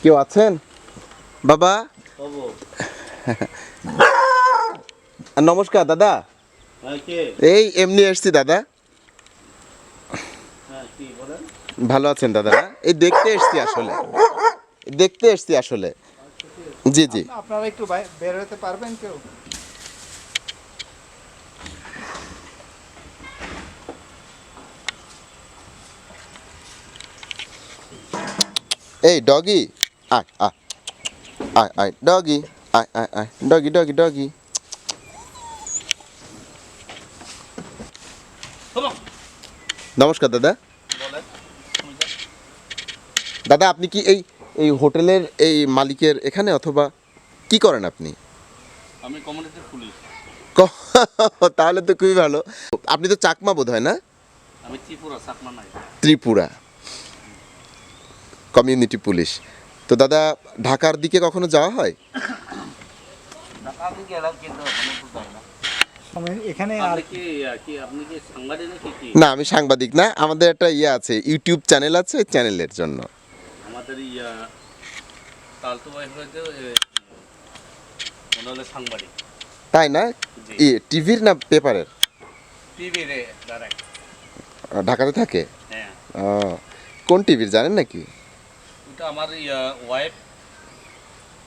কেউ আছেন বাবা? নমস্কার দাদা। এই এমনি এসছি দাদা। ভালো আছেন দাদা? এই দেখতে এসছি আসলে। জি জি। আপনারা একটু বের হতে পারবেন কেউ? এই ডগি, আয় আয় আয় আয় ডগি, আয় আয় আয় ডগি ডগি ডগি। নমস্কার দাদা। দাদা আপনি কি এই এই হোটেলের এই মালিকের এখানে, অথবা কি করেন আপনি? আমি কমিউনিটির পুলিশ। তাহলে তো খুবই ভালো। আপনি তো চাকমা বোধ হয় না? আমি ত্রিপুরা, চাকমা নাই। Tripura community police. তো দাদা ঢাকার দিকে কখনো যাওয়া হয়? ঢাকা থেকে এলাম কিন্তু এখনো তো যাই না। এখানে আর আপনি কি সাংবাদিক নাকি কি? না, আমি সাংবাদিক না। আমাদের একটা আছে, ইউটিউব চ্যানেল আছে, চ্যানেলের জন্য। আমাদের তালতু ভাই হয়তো মনে হলো সাংবাদিক। তাই না? জি। টিভির না পেপারের? টিভি রে ডাইরেক্ট। ঢাকাতে থাকে? হ্যাঁ। ও, কোন টিভির জানেন নাকি? ওটা আমার ওয়াইফ,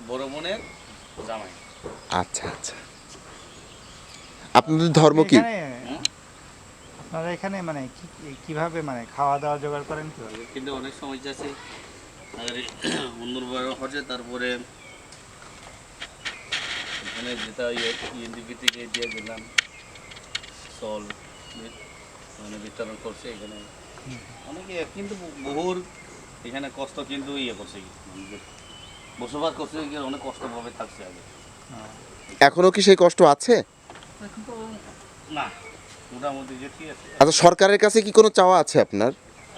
বড় বোনের জামাই। আচ্ছা আচ্ছা। আপনাদের ধর্ম কি? আপনারা এখানে মানে কিভাবে মানে খাওয়া দাওয়া জোগাড় করেন কিভাবে? কিন্তু অনেক সমস্যা আছে। অন্যর বড় হচ্ছে, তারপরে এখানে যেটা ইএনডিপি থেকে দিয়ে দিলাম চল মানে বিতরণ করছে এখানে অনেকে, কিন্তু বহুর এখানে কষ্ট কিন্তু করছে, বসবাস করছে, অনেক কষ্টভাবে থাকছে আগে। এখনো কি সেই কষ্ট আছে? এখন তো না, মোটামুটি যে ঠিক আছে। আচ্ছা, সরকারের কাছে কি কোনো চাওয়া আছে আপনার?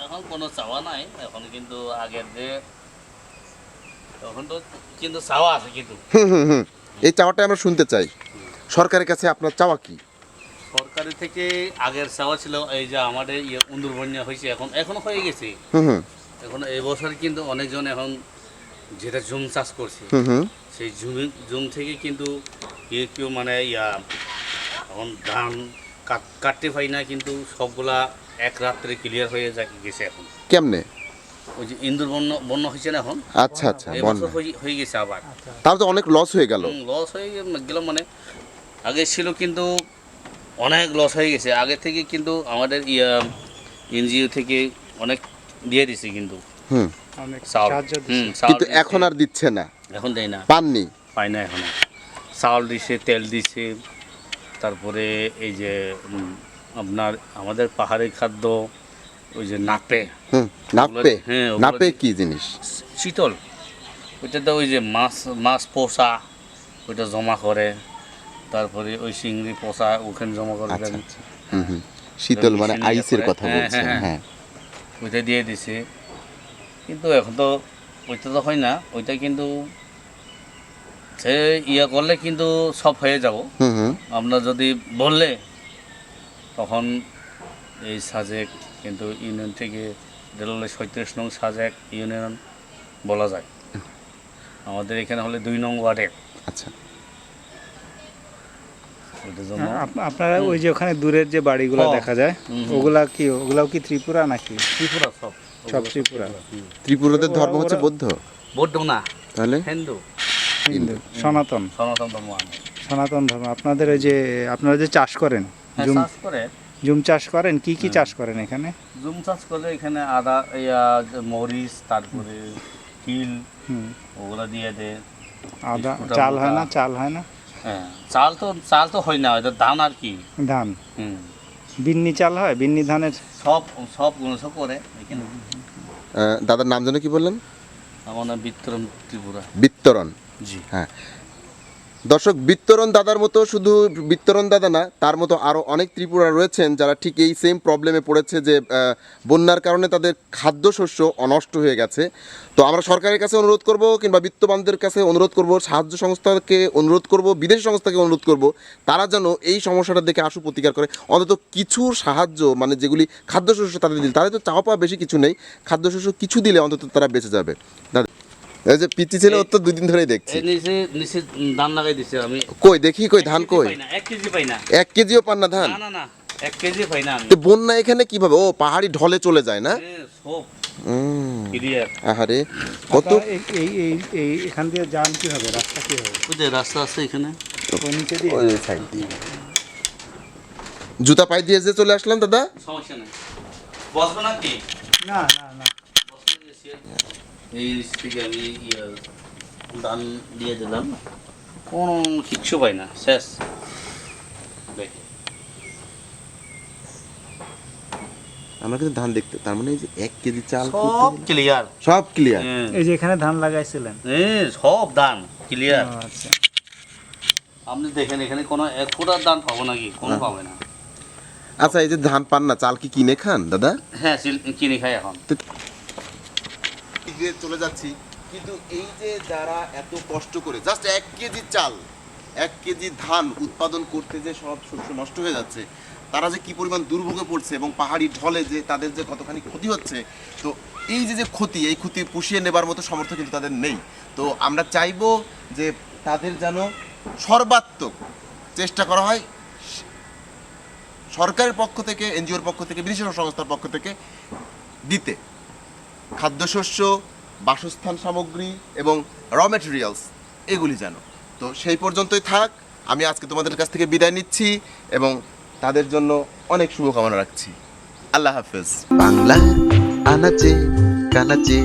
এখন কোনো চাওয়া নাই, এখন কিন্তু আগের যে তখন তো কিন্তু চাওয়া আছে কিন্তু। এই চাওয়াটা আমরা শুনতে চাই। সরকারের কাছে আপনার চাওয়া কি? সরকারি থেকে আগের চাওয়া ছিল এই যে আমাদের উন্দুর বন্যা হয়েছে, এখনো হয়ে গেছে। এখন এই বছর কিন্তু অনেকজন এখন যেটা জুম চাষ করছে, সেই জুম থেকে কিন্তু কেউ মানে এখন ধান কাটতে পারি না, কিন্তু সবগুলা এক রাত্রে ক্লিয়ার হয়ে গেছে এখন। কেমনে? ওই যে ইন্দুর বন্যা হয়েছে না এখন। আচ্ছা আচ্ছা। এই বছর হয়ে গেছে আবার। তাহলে তো অনেক লস হয়ে গেল। লস হয়ে গেল মানে আগে ছিল কিন্তু অনেক লস হয়ে গেছে আগে থেকে, কিন্তু আমাদের এনজিও থেকে অনেক দিয়ে দিছে কিন্তু। অনেক চাউল, সাহায্য কিন্তু এখন আর দিচ্ছে না। এখন দেয় না, পাননি? পাই না এখন। চাউল দিছে, তেল দিছে, তারপরে এই যে আপনার আমাদের পাহাড়ি খাদ্য, ওই যে নাপে। নাপে? হ্যাঁ, নাপে কি জিনিস? শীতল, ওইটা তো ওই যে মাছ পোষা, ওইটা জমা করে, তারপরে ওই চিংড়ি পোষা ওখানে জমা করে। শীতল মানে আইসের কথা বলছেন? হ্যাঁ, ওইটা দিয়ে দিছে। কিন্তু এখন তো ওইটা তো হয় না, ওইটা কিন্তু সে করলে কিন্তু সব হয়ে যাব। আপনার যদি বললে তখন এই সাজেক কিন্তু ইউনিয়ন থেকে দিলে 37 নং সাজেক ইউনিয়ন বলা যায়। আমাদের এখানে হলে 2 নং ওয়ার্ডে। আচ্ছা। আপনারা ওই যে ওখানে দূরের যে বাড়িগুলো দেখা যায়, ওগুলাও কি ত্রিপুরা নাকি? ত্রিপুরা, সব ত্রিপুরা। ত্রিপুরাদের ধর্ম হচ্ছে বৌদ্ধ? বৌদ্ধ না, তাহলে হিন্দু। সনাতন ধর্ম। সনাতন ধর্ম। আপনাদের ওই যে আপনারা যে চাষ করেন, জুম চাষ করেন, কি চাষ করেন এখানে? জুম চাষ করলে এখানে আদা, মরিচ, তারপরে তিল, ওগুলা দিয়ে দেয়। আদা, চাল হয় না? হ্যাঁ, চাল তো হয় না, এটা ধান আর কি। ধান। বিন্নি চাল হয়, বিন্নি ধানের সব করে এখানে। দাদার নাম যেন কি বললেন? আমার নাম বিত্তরণ ত্রিপুরা। বিত্তরণ? জি হ্যাঁ। দর্শক, বিত্তরণ দাদার মতো, শুধু বিত্তরণ দাদা না, তার মতো আরও অনেক ত্রিপুরা রয়েছেন যারা ঠিক এই সেম প্রবলেমে পড়েছে, যে বন্যার কারণে তাদের খাদ্যশস্য নষ্ট হয়ে গেছে। তো আমরা সরকারের কাছে অনুরোধ করব, কিংবা বিত্তবানদের কাছে অনুরোধ করব, সাহায্য সংস্থাকে অনুরোধ করব, বিদেশি সংস্থাকে অনুরোধ করব, তারা যেন এই সমস্যাটা দেখে আশু প্রতিকার করে, অন্তত কিছু সাহায্য, মানে যেগুলি খাদ্যশস্য তাদের দিল, তাদের তো চাওয়া পাওয়া বেশি কিছু নেই, খাদ্যশস্য কিছু দিলে অন্তত তারা বেঁচে যাবে। দাদা এই যে পিচি ছিল ওর তো 2 দিন ধরেই দেখছি। এই নিচে নিচে ধান লাগাই দিছে আমি। কই দেখি, কই ধান কই? 1 কেজি পাই না। 1 কেজিও পান না ধান? না না না 1 কেজি পাই না আমি। তো বন্যা এখানে কিভাবে? ও পাহাড়ি ঢলে চলে যায় না? সব হুম, ক্লিয়ার। আহারে কত আপনারা এই এখান দিয়ে যান কিভাবে, রাস্তা কিভাবে? ওই যে রাস্তা আছে এখানে। ওই নিচে দিয়ে? ওই সাইড দিয়ে জুতা পায়ে দিয়ে যে চলে আসলাম দাদা। সমস্যা নেই। বসবো নাকি? না না না, এই থেকে আমি ধান দিয়ে দিলাম, কোনো কিচ্ছু পাই না, শেষ। দেখি আমরা কিন্তু ধান দেখতে, তার মানে এই যে 1 কেজি চাল সব ক্লিয়ার। সব ক্লিয়ার। এই যে এখানে ধান লাগাইছিলেন? সব ধান ক্লিয়ার। ও, আচ্ছা। আপনি দেখেন এখানে কোনো 1 ফুটার ধান পাবো নাকি? কোনো পাবে না। আচ্ছা, এই যে ধান পান না, চাল কি কিনে খান দাদা? হ্যাঁ কিনে খাই এখন। চলে যাচ্ছি, কিন্তু এই যে যারা এত কষ্ট করে জাস্ট 1 কেজি চাল 1 কেজি ধান উৎপাদন করতে যে সব শস্য নষ্ট হয়ে যাচ্ছে, তারা যে কি পরিমাণ দুর্ভোগে পড়ছে এবং পাহাড়ি ঢলে যে তাদের যে কতখানি ক্ষতি হচ্ছে, তো এই যে ক্ষতি, এই ক্ষতি পুষিয়ে নেবার মতো সামর্থ্য কিন্তু তাদের নেই। তো আমরা চাইবো যে তাদের যেন সর্বাত্মক চেষ্টা করা হয়, সরকারের পক্ষ থেকে, এনজিওর পক্ষ থেকে, বিদেশি সংস্থার পক্ষ থেকে দিতে খাদ্যশস্য, বাসস্থান সামগ্রী এবং র ম্যাটেরিয়ালস এগুলি যেন। তো সেই পর্যন্তই থাক, আমি আজকে তোমাদের কাছ থেকে বিদায় নিচ্ছি এবং তাদের জন্য অনেক শুভকামনা রাখছি। আল্লাহ হাফেজ। বাংলা আনাচে কানাচে